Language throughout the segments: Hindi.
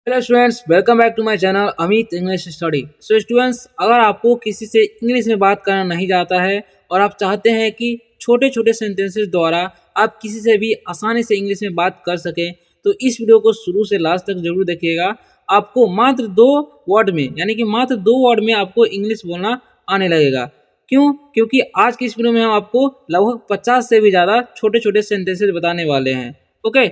Hello students, welcome back to my channel Amit English study. So students, अगर आपको किसी से इंग्लिश में बात करना नहीं जाता है और आप चाहते हैं कि छोटे छोटे सेंटेंसेस द्वारा आप किसी से भी आसानी से इंग्लिश में बात कर सकें, तो इस वीडियो को शुरू से लास्ट तक जरूर देखिएगा। आपको मात्र 2 वर्ड में, यानी कि मात्र 2 वर्ड में आपको इंग्लिश बोलना आने लगेगा। क्यों? क्योंकि आज की इस वीडियो में हम आपको लगभग 50 से भी ज़्यादा छोटे छोटे सेंटेंसेस बताने वाले हैं। ओके,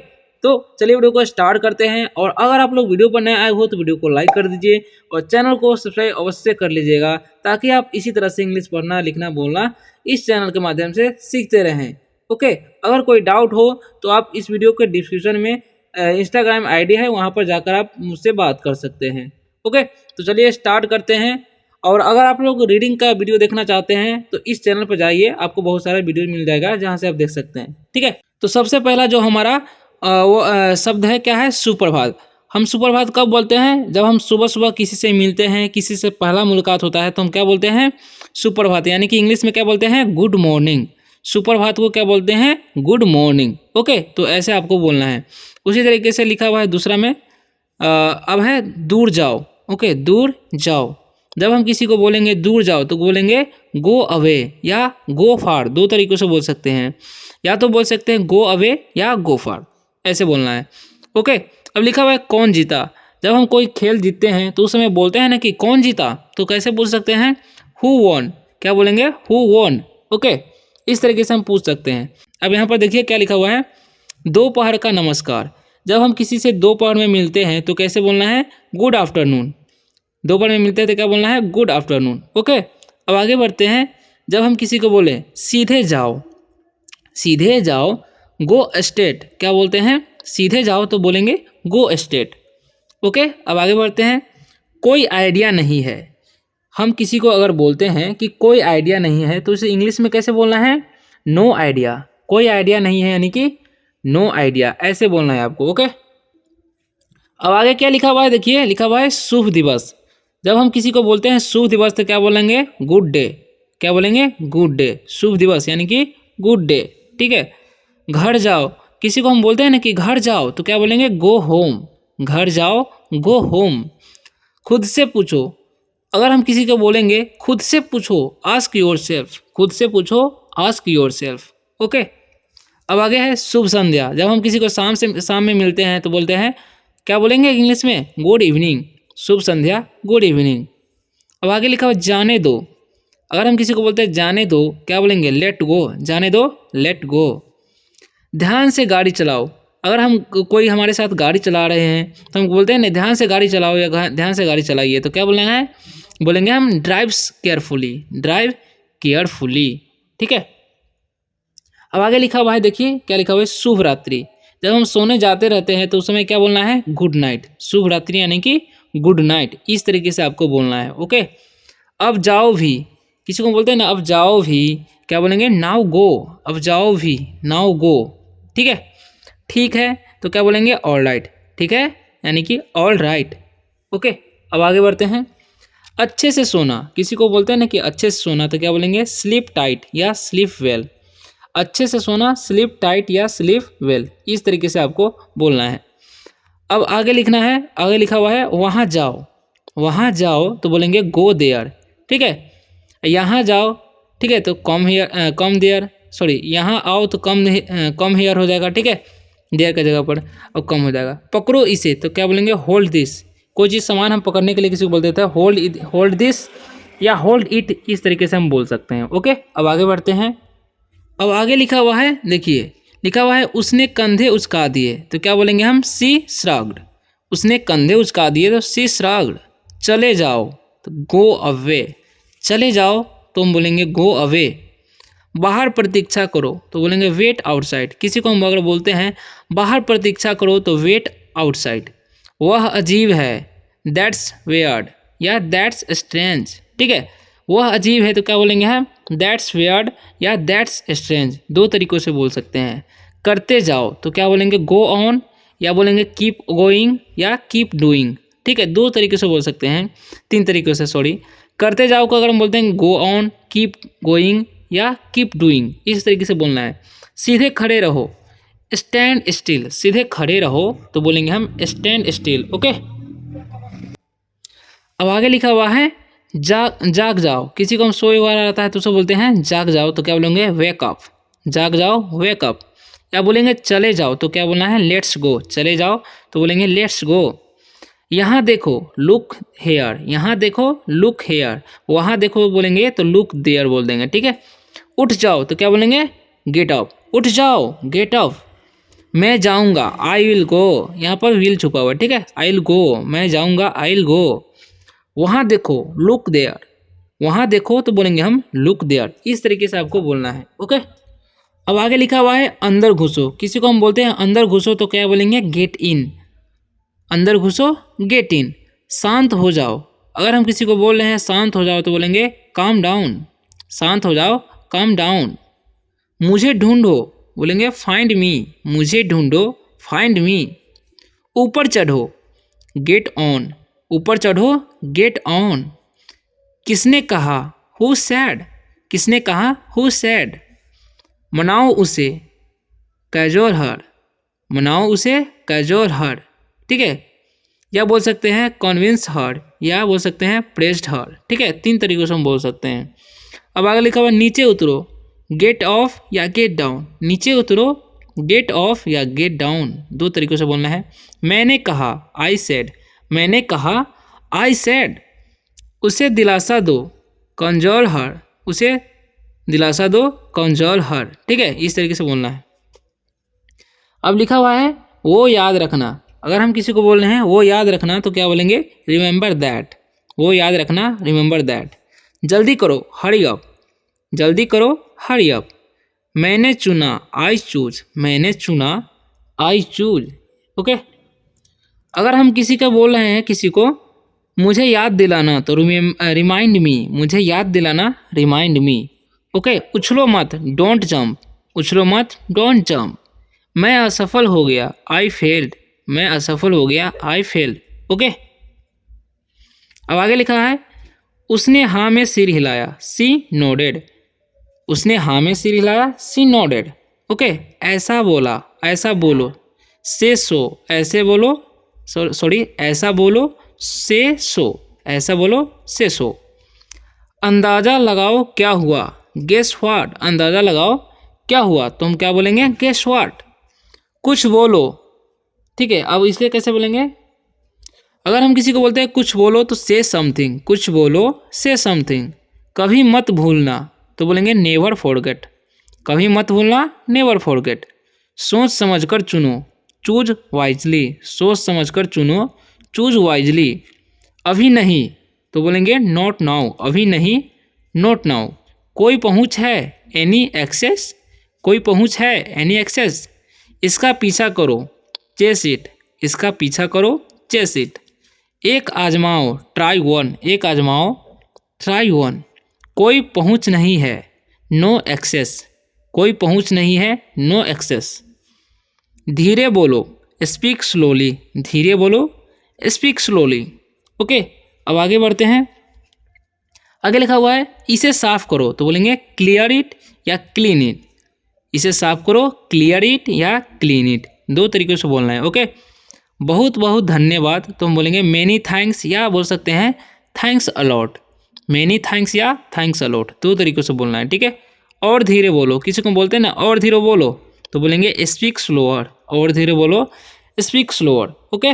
तो चलिए वीडियो को स्टार्ट करते हैं। और अगर आप लोग वीडियो पर नए आए हो तो वीडियो को लाइक कर दीजिए और चैनल को सब्सक्राइब अवश्य कर लीजिएगा, ताकि आप इसी तरह से इंग्लिश पढ़ना, लिखना, बोलना इस चैनल के माध्यम से सीखते रहें। ओके, अगर कोई डाउट हो तो आप इस वीडियो के डिस्क्रिप्शन में इंस्टाग्राम आईडी है, वहाँ पर जाकर आप मुझसे बात कर सकते हैं। ओके, तो चलिए स्टार्ट करते हैं। और अगर आप लोग रीडिंग का वीडियो देखना चाहते हैं तो इस चैनल पर जाइए, आपको बहुत सारा वीडियो मिल जाएगा जहाँ से आप देख सकते हैं। ठीक है, तो सबसे पहला जो हमारा शब्द है, क्या है? सुप्रभात। हम सुप्रभात कब बोलते हैं? जब हम सुबह सुबह किसी से मिलते हैं, किसी से पहला मुलाकात होता है, तो हम क्या बोलते हैं? सुप्रभात। यानी कि इंग्लिश में क्या बोलते हैं? Good morning. सुप्रभात को क्या बोलते हैं? Good morning. ओके, तो ऐसे आपको बोलना है। उसी तरीके से लिखा हुआ है दूसरा में, अब है दूर जाओ। ओके, दूर जाओ। जब हम किसी को बोलेंगे दूर जाओ तो बोलेंगे गो अवे या गो फार। दो तरीकों से बोल सकते हैं, या तो बोल सकते हैं गो अवे या गो फार, ऐसे बोलना है। ओके, अब लिखा हुआ है कौन जीता। जब हम कोई खेल जीतते हैं तो उस समय बोलते हैं ना कि कौन जीता, तो कैसे पूछ सकते हैं? Who won. क्या बोलेंगे? Who won. ओके, इस तरीके से हम पूछ सकते हैं। अब यहाँ पर देखिए क्या लिखा हुआ है, दोपहर का नमस्कार। जब हम किसी से दोपहर में मिलते हैं तो कैसे बोलना है? Good afternoon. दोपहर में मिलते हैं तो क्या बोलना है? Good afternoon. ओके, अब आगे बढ़ते हैं। जब हम किसी को बोले सीधे जाओ, सीधे जाओ, गो स्ट्रेट, क्या बोलते हैं? सीधे जाओ तो बोलेंगे गो स्ट्रेट। ओके, अब आगे बढ़ते हैं। कोई आइडिया नहीं है। हम किसी को अगर बोलते हैं कि कोई आइडिया नहीं है तो उसे इंग्लिश में कैसे बोलना है? No idea. कोई आइडिया नहीं है यानी कि नो आइडिया, ऐसे बोलना है आपको। ओके, अब आगे क्या लिखा हुआ है? देखिए लिखा हुआ है शुभ दिवस। जब हम किसी को बोलते हैं शुभ दिवस तो क्या बोलेंगे? Good day. क्या बोलेंगे? Good day. शुभ दिवस यानी कि गुड डे। ठीक है, घर जाओ। किसी को हम बोलते हैं ना कि घर जाओ तो क्या बोलेंगे? Go home. घर जाओ, गो होम। खुद से पूछो। अगर हम किसी को बोलेंगे खुद से पूछो, आस्क योर सेल्फ। खुद से पूछो, आस्क योर सेल्फ। ओके, अब आगे है शुभ संध्या। जब हम किसी को शाम में मिलते हैं तो बोलते हैं, क्या बोलेंगे इंग्लिश में? Good evening. शुभ संध्या, गुड इवनिंग। अब आगे लिखा हुआ जाने दो। अगर हम किसी को बोलते हैं जाने दो, क्या बोलेंगे? Let go. जाने दो, लेट गो। ध्यान से गाड़ी चलाओ। अगर हम कोई हमारे साथ गाड़ी चला रहे हैं तो हम बोलते हैं ना ध्यान से गाड़ी चलाओ या ध्यान से गाड़ी चलाइए, तो क्या बोलेंगे? बोलेंगे हम ड्राइव्स केयरफुली। Drive carefully. ठीक है, अब आगे लिखा हुआ है, देखिए क्या लिखा हुआ है, शुभ रात्रि। जब हम सोने जाते रहते हैं तो उस समय क्या बोलना है? Good night. शुभ रात्रि यानी कि गुड नाइट, इस तरीके से आपको बोलना है। ओके, अब जाओ भी। किसी को बोलते हैं ना अब जाओ भी, क्या बोलेंगे? Now go. अब जाओ भी, नाउ गो। ठीक है, ठीक है तो क्या बोलेंगे? All right. ठीक है यानी कि ऑल राइट। ओके, अब आगे बढ़ते हैं। अच्छे से सोना। किसी को बोलते हैं ना कि अच्छे से सोना, तो क्या बोलेंगे? स्लीप टाइट या स्लीप वेल। अच्छे से सोना, स्लीप टाइट या स्लीप वेल, इस तरीके से आपको बोलना है। अब आगे लिखना है, आगे लिखा हुआ है वहाँ जाओ। वहाँ जाओ तो बोलेंगे गो देयर। ठीक है, यहाँ जाओ, ठीक है, तो come here, come there, sorry यहाँ आओ तो कम हियर हो जाएगा। ठीक है, देयर का जगह पर और कम हो जाएगा। पकड़ो इसे, तो क्या बोलेंगे? Hold this. कोई चीज़ सामान हम पकड़ने के लिए किसी को बोल देते हैं होल्ड दिस या होल्ड इट, इस तरीके से हम बोल सकते हैं। ओके, अब आगे बढ़ते हैं। अब आगे लिखा हुआ है, देखिए लिखा हुआ है उसने कंधे उचका दिए, तो क्या बोलेंगे हम? सी श्रग्ड। उसने कंधे उचका दिए तो सी श्रग्ड। चले जाओ तो गो अवे। चले जाओ तो हम बोलेंगे गो अवे। बाहर प्रतीक्षा करो तो बोलेंगे वेट आउटसाइड। किसी को हम अगर बोलते हैं बाहर प्रतीक्षा करो तो वेट आउटसाइड। वह अजीब है, दैट्स वेयर्ड या दैट्स स्ट्रेंज। ठीक है, वह अजीब है तो क्या बोलेंगे हम? दैट्स वेयर्ड या दैट्स स्ट्रेंज, दो तरीक़ों से बोल सकते हैं। करते जाओ तो क्या बोलेंगे? गो ऑन या बोलेंगे कीप गोइंग या कीप डूइंग। ठीक है, दो तरीके से बोल सकते हैं, तीन तरीक़ों से, सॉरी। करते जाओ को अगर हम बोलते हैं गो ऑन, कीप गोइंग या कीप डूइंग, इस तरीके से बोलना है। सीधे खड़े रहो, स्टैंड स्टिल। सीधे खड़े रहो तो बोलेंगे हम स्टैंड स्टिल। ओके, अब आगे लिखा हुआ है जाग जाओ। किसी को हम सोए हुआ रहता है तो उसे बोलते हैं जाग जाओ, तो क्या बोलेंगे वेक अप। जाग जाओ वेक अप। या बोलेंगे चले जाओ तो क्या बोलना है लेट्स गो। चले जाओ तो बोलेंगे लेट्स गो। यहाँ देखो लुक हेयर। यहाँ देखो लुक हेयर। वहाँ देखो बोलेंगे तो लुक देयर बोल देंगे, ठीक है। उठ जाओ तो क्या बोलेंगे गेट अप। उठ जाओ गेट अप। मैं जाऊँगा आई विल गो। यहाँ पर विल छुपा हुआ है, ठीक है। आई विल गो, मैं जाऊँगा आई विल गो। वहाँ देखो लुक देयर। वहाँ देखो तो बोलेंगे हम लुक देयर। इस तरीके से आपको बोलना है, ओके। अब आगे लिखा हुआ है अंदर घुसो। किसी को हम बोलते हैं अंदर घुसो तो क्या बोलेंगे गेट इन। अंदर घुसो गेट इन। शांत हो जाओ। अगर हम किसी को बोल रहे हैं शांत हो जाओ तो बोलेंगे काम डाउन। शांत हो जाओ काम डाउन। मुझे ढूंढो बोलेंगे फाइंड मी। मुझे ढूंढो फाइंड मी। ऊपर चढ़ो गेट ऑन। ऊपर चढ़ो गेट ऑन। किसने कहा हु सैड। किसने कहा हु सैड। मनाओ उसे कैजुअल हर। मनाओ उसे कैजुअल हर, ठीक है। या बोल सकते हैं कन्विंस हर, या बोल सकते हैं प्रेस्ड हर, ठीक है। 3 तरीकों से हम बोल सकते हैं। अब आगे लिखा हुआ नीचे उतरो गेट ऑफ या गेट डाउन। नीचे उतरो गेट ऑफ या गेट डाउन, 2 तरीकों से बोलना है। मैंने कहा आई सेड। मैंने कहा आई सेड। उसे दिलासा दो कंजोल हर। उसे दिलासा दो कंजोल हर, ठीक है। इस तरीके से बोलना है। अब लिखा हुआ है वो याद रखना। अगर हम किसी को बोल रहे हैं वो याद रखना तो क्या बोलेंगे रिमेंबर दैट। वो याद रखना रिमेंबर दैट। जल्दी करो हरी अप। जल्दी करो हरी अप। मैंने चुना आई चूज। मैंने चुना आई चूज, ओके। अगर हम किसी का बोल रहे हैं किसी को मुझे याद दिलाना तो रिमाइंड मी। मुझे याद दिलाना रिमाइंड मी, ओके। उछलो मत डोंट जंप। उछलो मत डोंट जंप। मैं असफल हो गया आई फेल्ड। मैं असफल हो गया आई फेल्ड, ओके। अब आगे लिखा है उसने हाँ में सिर हिलाया सी नोडेड। उसने हाँ में सिर हिलाया सी नोडेड, ओके। ऐसा बोला ऐसा बोलो से सो। ऐसे बोलो सॉरी ऐसा बोलो से सो। ऐसा बोलो से सो। अंदाज़ा लगाओ क्या हुआ गेस व्हाट। अंदाज़ा लगाओ क्या हुआ तो हम क्या बोलेंगे गेस व्हाट। कुछ बोलो, ठीक है। अब इसलिए कैसे बोलेंगे अगर हम किसी को बोलते हैं कुछ बोलो तो से समथिंग। कुछ बोलो से समथिंग। कभी मत भूलना तो बोलेंगे नेवर फॉरगेट। कभी मत भूलना नेवर फॉरगेट। सोच समझकर चुनो चूज वाइजली। सोच समझकर चुनो चूज वाइजली। अभी नहीं तो बोलेंगे नॉट नाउ। अभी नहीं नॉट नाउ। कोई पहुँच है एनी एक्सेस। कोई पहुँच है एनी एक्सेस। इसका पीछा करो चेस इट। इसका पीछा करो चेस इट। एक आजमाओ ट्राई वन। एक आजमाओ ट्राई वन। कोई पहुँच नहीं है नो एक्सेस। कोई पहुँच नहीं है नो एक्सेस। धीरे बोलो स्पीक स्लोली। धीरे बोलो स्पीक स्लोली, ओके। अब आगे बढ़ते हैं। आगे लिखा हुआ है इसे साफ करो तो बोलेंगे क्लियर इट या क्लीन इट। इसे साफ करो क्लियर इट या क्लीन इट, 2 तरीके से बोलना है, ओके। बहुत बहुत धन्यवाद तो हम बोलेंगे मेनी थैंक्स या बोल सकते हैं थैंक्स अलॉट। मेनी थैंक्स या थैंक्स अलॉट, 2 तरीकों से बोलना है, ठीक है। और धीरे बोलो। किसी को बोलते हैं ना और धीरे बोलो तो बोलेंगे स्पीक स्लोअर। और धीरे बोलो speak slower, okay.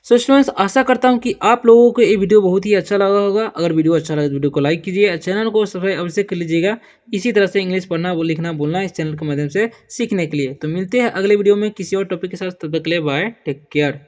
So students आशा करता हूँ कि आप लोगों को ये वीडियो बहुत ही अच्छा लगा होगा। अगर वीडियो अच्छा लगा तो वीडियो को लाइक कीजिए, चैनल को सब्सक्राइब अवश्य कर लीजिएगा। इसी तरह से इंग्लिश पढ़ना वो लिखना बोलना इस चैनल के माध्यम से सीखने के लिए। तो मिलते हैं अगले वीडियो में किसी और टॉपिक के साथ। तब तक के लिए बाय, टेक केयर।